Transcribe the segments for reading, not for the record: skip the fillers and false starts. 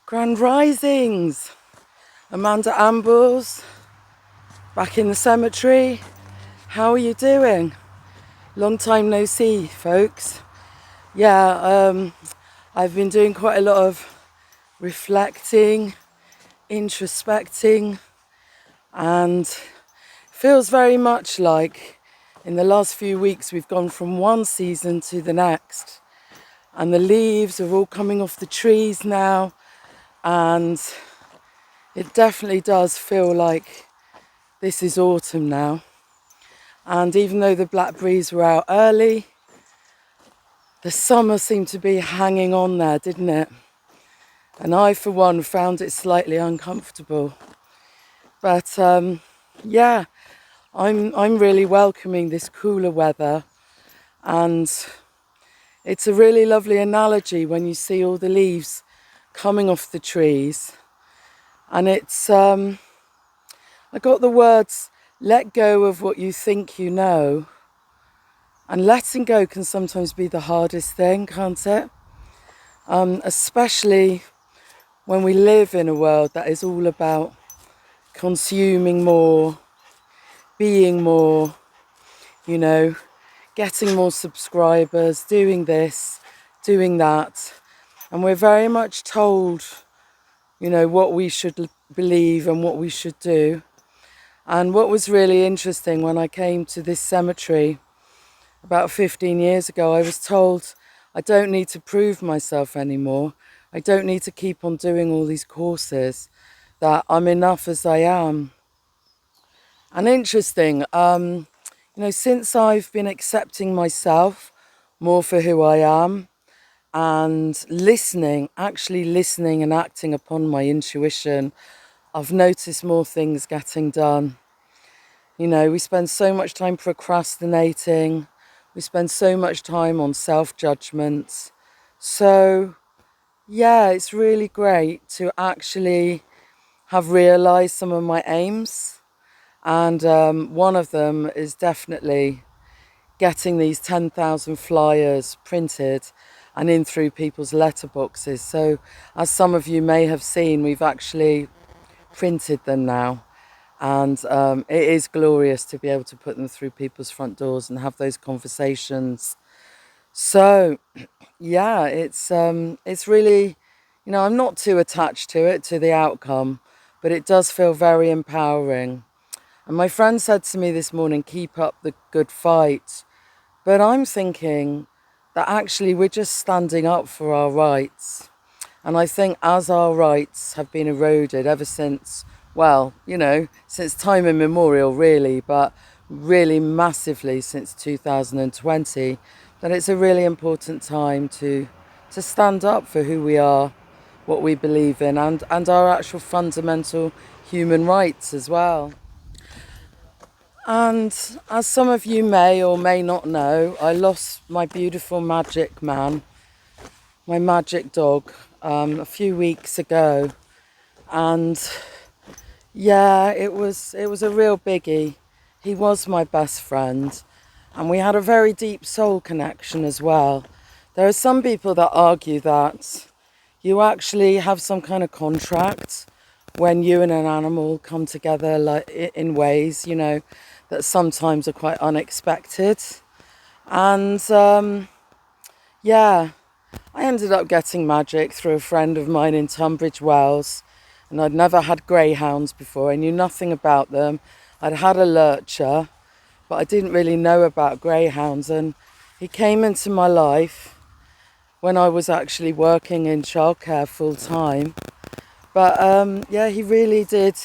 Grand Risings, Amanda Ambles, back in the cemetery. How are you doing? Long time no see, folks. Yeah, I've been doing quite a lot of reflecting, introspecting, and feels very much like in the last few weeks we've gone from one season to the next, and the leaves are all coming off the trees now. And it definitely does feel like this is autumn now. And even though the blackberries were out early, the summer seemed to be hanging on there, didn't it? And I, for one, found it slightly uncomfortable. But yeah, I'm really welcoming this cooler weather. And it's a really lovely analogy when you see all the leaves coming off the trees. And it's, I got the words, let go of what you think you know. And letting go can sometimes be the hardest thing, can't it? Especially when we live in a world that is all about consuming more, being more, getting more subscribers, doing this, doing that. And we're very much told, what we should believe and what we should do. And what was really interesting when I came to this cemetery about 15 years ago, I was told I don't need to prove myself anymore. I don't need to keep on doing all these courses, that I'm enough as I am. And interesting, since I've been accepting myself more for who I am and actually listening and acting upon my intuition, I've noticed more things getting done. We spend so much time procrastinating. We spend so much time on self-judgment. So, yeah, it's really great to actually have realised some of my aims. And one of them is definitely getting these 10,000 flyers printed and in through people's letterboxes. So, as some of you may have seen, we've actually printed them now. And it is glorious to be able to put them through people's front doors and have those conversations. So, yeah, it's really, I'm not too attached to the outcome, but it does feel very empowering. And my friend said to me this morning, keep up the good fight. But I'm thinking that actually we're just standing up for our rights. And I think as our rights have been eroded ever since, since time immemorial really, but really massively since 2020, that it's a really important time to stand up for who we are, what we believe in, and our actual fundamental human rights as well. And as some of you may or may not know, I lost my beautiful magic man, my magic dog, a few weeks ago. And yeah, it was a real biggie. He was my best friend, and we had a very deep soul connection as well. There are some people that argue that you actually have some kind of contract when you and an animal come together, like in ways, that sometimes are quite unexpected. And yeah, I ended up getting magic through a friend of mine in Tunbridge Wells. And I'd never had greyhounds before. I knew nothing about them. I'd had a lurcher, but I didn't really know about greyhounds. And he came into my life when I was actually working in childcare full time. But yeah, he really did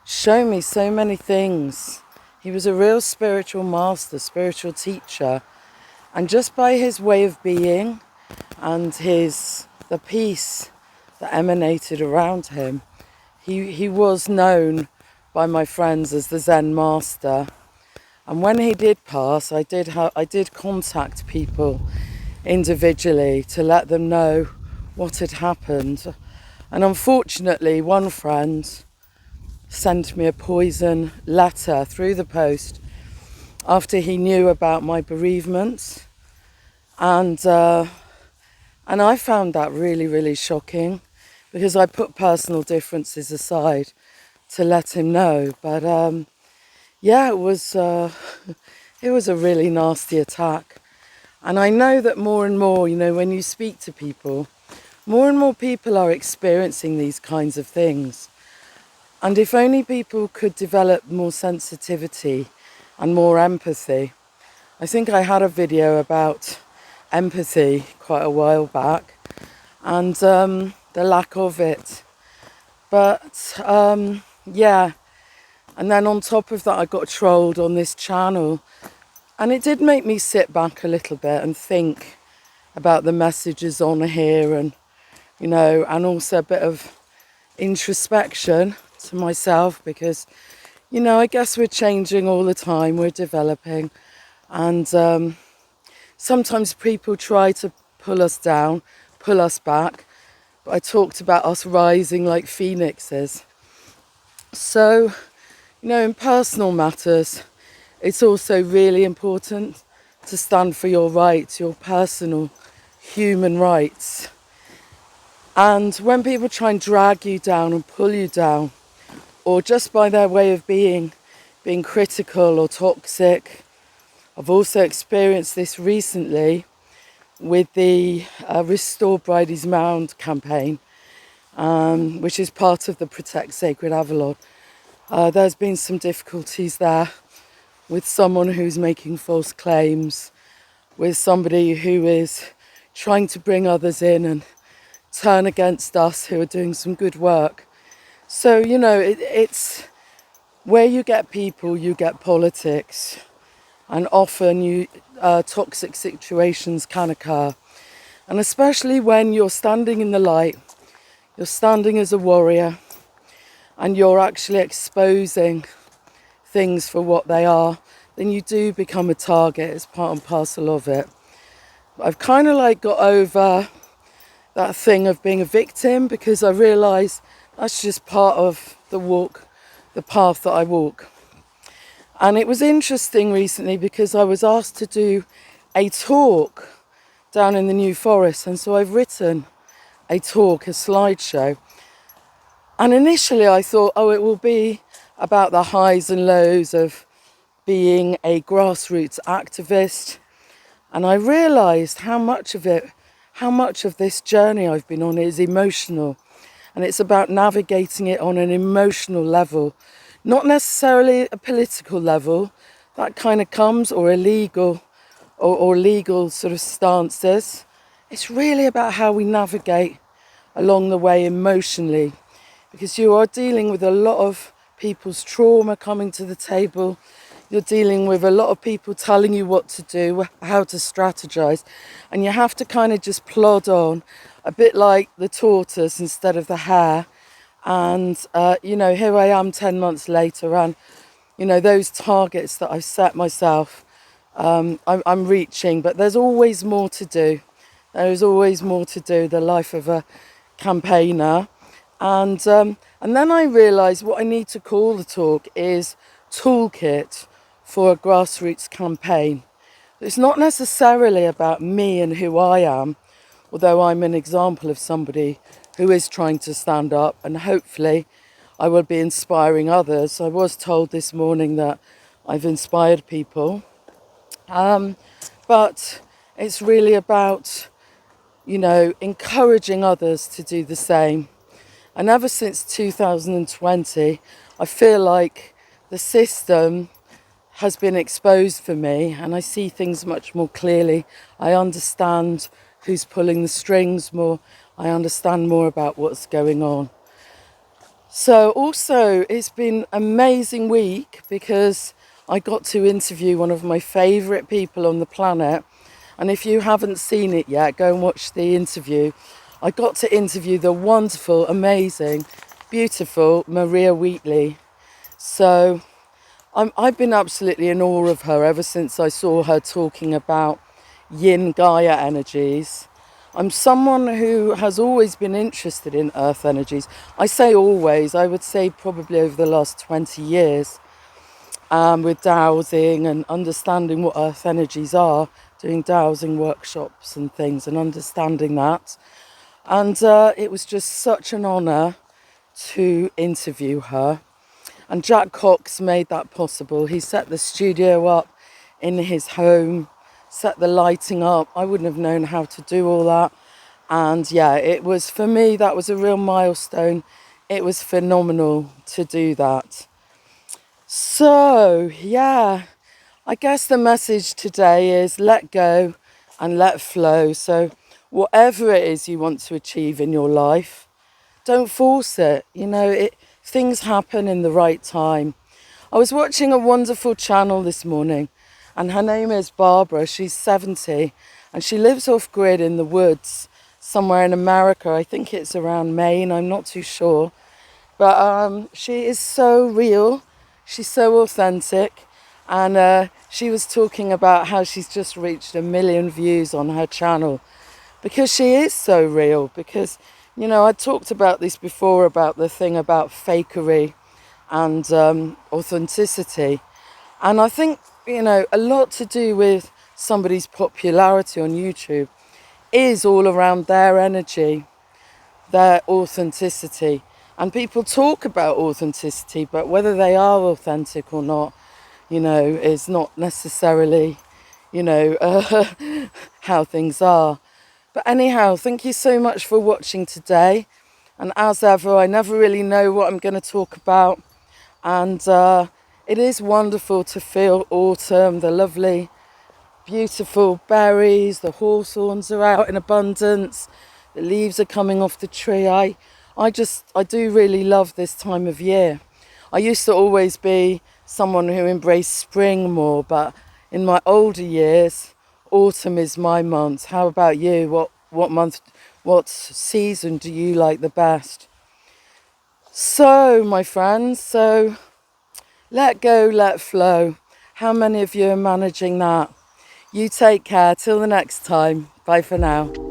show me so many things. He was a real spiritual master, spiritual teacher. And just by his way of being and the peace that emanated around him, he was known by my friends as the Zen master. And when he did pass, I did contact people individually to let them know what had happened. And unfortunately, one friend sent me a poison letter through the post after he knew about my bereavement. And I found that really, really shocking, because I put personal differences aside to let him know. But yeah, it was it was a really nasty attack. And I know that more and more, you know, when you speak to people, more and more people are experiencing these kinds of things. And if only people could develop more sensitivity and more empathy. I think I had a video about empathy quite a while back, and the lack of it. But yeah, and then on top of that I got trolled on this channel, and it did make me sit back a little bit and think about the messages on here, and you know, and also a bit of introspection to myself, because you know, I guess we're changing all the time, we're developing, and sometimes people try to pull us down, pull us back, but I talked about us rising like phoenixes. So, you know, in personal matters, it's also really important to stand for your rights, your personal human rights. And when people try and drag you down and pull you down, or just by their way of being critical or toxic, I've also experienced this recently with the Restore Bridie's Mound campaign, which is part of the Protect Sacred Avalon. There's been some difficulties there with someone who's making false claims, with somebody who is trying to bring others in and turn against us who are doing some good work. So, you know, it's where you get people, you get politics, and often toxic situations can occur. And especially when you're standing in the light, you're standing as a warrior, and you're actually exposing things for what they are, then you do become a target. It's part and parcel of it. I've kind of like got over that thing of being a victim, because I realise that's just part of the walk, the path that I walk. And it was interesting recently because I was asked to do a talk down in the New Forest, and so I've written a talk, a slideshow. And initially I thought, oh, it will be about the highs and lows of being a grassroots activist. And I realised how much of this journey I've been on is emotional. And it's about navigating it on an emotional level, not necessarily a political level. That kind of comes, or a legal or legal sort of stances. It's really about how we navigate along the way emotionally, because you are dealing with a lot of people's trauma coming to the table. You're dealing with a lot of people telling you what to do, how to strategize, and you have to kind of just plod on, a bit like the tortoise instead of the hare. And you know, here I am 10 months later, and you know, those targets that I've set myself, I'm reaching, but there's always more to do. There is always more to do, the life of a campaigner. And then I realised what I need to call the talk is Toolkit for a Grassroots Campaign. It's not necessarily about me and who I am, although I'm an example of somebody who is trying to stand up, and hopefully I will be inspiring others. I was told this morning that I've inspired people. But it's really about, you know, encouraging others to do the same. And ever since 2020, I feel like the system has been exposed for me, and I see things much more clearly. I understand who's pulling the strings more. I understand more about what's going on. So also, it's been an amazing week because I got to interview one of my favourite people on the planet. And if you haven't seen it yet, go and watch the interview. I got to interview the wonderful, amazing, beautiful Maria Wheatley. So I've been absolutely in awe of her ever since I saw her talking about yin Gaia energies. I'm someone who has always been interested in earth energies. I say always, I would say probably over the last 20 years, with dowsing and understanding what earth energies are, doing dowsing workshops and things and understanding that. And it was just such an honour to interview her. And Jack Cox made that possible. He set the studio up in his home, set the lighting up. I wouldn't have known how to do all that. And yeah, it was, for me, that was a real milestone. It was phenomenal to do that. So yeah, I guess the message today is let go and let flow. So whatever it is you want to achieve in your life, don't force it. You know, things happen in the right time. I was watching a wonderful channel this morning, and her name is Barbara. She's 70 and she lives off grid in the woods somewhere in America. I think it's around Maine, I'm not too sure. But she is so real, she's so authentic, and she was talking about how she's just reached 1 million views on her channel because she is so real. Because, you know, I talked about this before, about the thing about fakery and authenticity. And I think, you know, a lot to do with somebody's popularity on YouTube is all around their energy, their authenticity. And people talk about authenticity, but whether they are authentic or not, you know, is not necessarily, you know, how things are. But anyhow, thank you so much for watching today. And as ever, I never really know what I'm going to talk about. And it is wonderful to feel autumn, the lovely, beautiful berries, the hawthorns are out in abundance, the leaves are coming off the tree. I do really love this time of year. I used to always be someone who embraced spring more, but in my older years, autumn is my month. How about you? What month, what season do you like the best? So, my friends, let go, let flow. How many of you are managing that? You take care. Till the next time. Bye for now.